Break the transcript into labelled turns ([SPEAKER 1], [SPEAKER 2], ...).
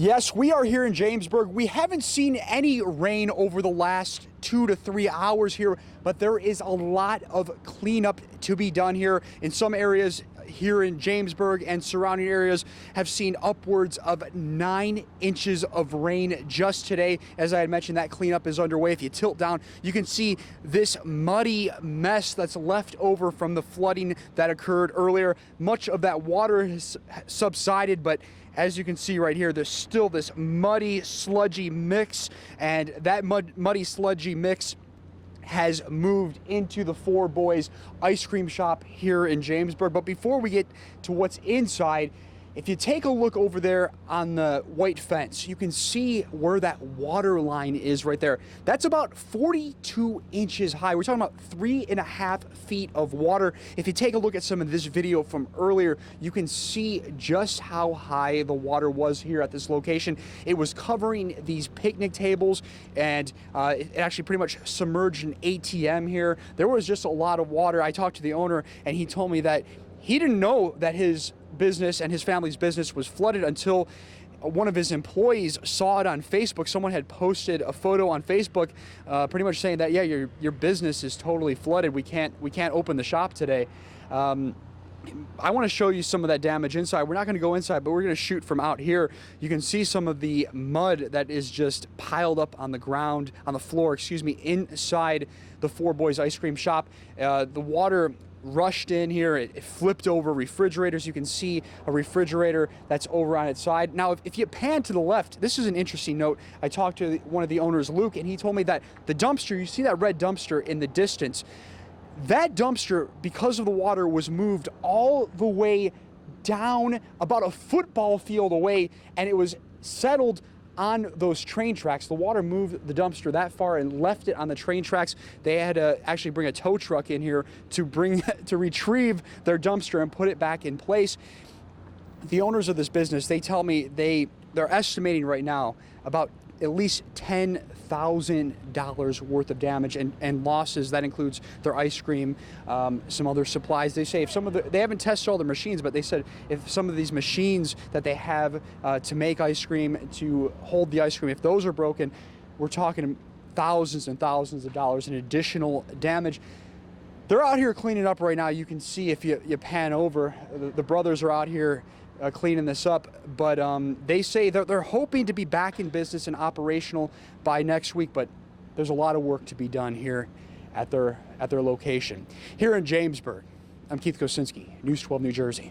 [SPEAKER 1] Yes, we are here in Jamesburg. We haven't seen any rain over the last 2 to 3 hours here, but there is a lot of cleanup to be done here. In some areas here in Jamesburg and surrounding areas have seen upwards of 9 inches of rain just today. As I had mentioned, that cleanup is underway. If you tilt down, you can see this muddy mess that's left over from the flooding that occurred earlier. Much of that water has subsided, but as you can see right here, there's still this muddy, sludgy mix, and that muddy, sludgy mix has moved into the Four Boys ice cream shop here in Jamesburg. But before we get to what's inside, if you take a look over there on the white fence, you can see where that water line is right there. That's about 42 inches high. We're talking about 3.5 feet of water. If you take a look at some of this video from earlier, you can see just how high the water was here at this location. It was covering these picnic tables, and it actually pretty much submerged an ATM here. There was just a lot of water. I talked to the owner, and he told me that he didn't know that his business and his family's business was flooded until one of his employees saw it on Facebook. Someone had posted a photo on Facebook pretty much saying that, yeah, your business is totally flooded. We can't open the shop today. I want to show you some of that damage inside. We're not going to go inside, but we're going to shoot from out here. You can see some of the mud that is just piled up on the ground, on the floor, excuse me, inside the Four Boys ice cream shop. The water rushed in here. It flipped over refrigerators. You can see a refrigerator that's over on its side. Now, if you pan to the left, this is an interesting note. I talked to one of the owners, Luke, and he told me that the dumpster, you see that red dumpster in the distance, that dumpster, because of the water, was moved all the way down about a football field away, and it was settled on those train tracks. The water moved the dumpster that far and left it on the train tracks. They had to actually bring a tow truck in here to retrieve their dumpster and put it back in place. The owners of this business, they tell me they're estimating right now about at least $10,000 worth of damage and losses. That includes their ice cream, some other supplies. They say if they haven't tested all the machines, but they said if some of these machines that they have to make ice cream, to hold the ice cream, if those are broken, we're talking thousands and thousands of dollars in additional damage. They're out here cleaning up right now. You can see if you pan over, the brothers are out here cleaning this up, but they say that they're hoping to be back in business and operational by next week, but there's a lot of work to be done here at their location. Here in Jamesburg, I'm Keith Kosinski, News 12 New Jersey.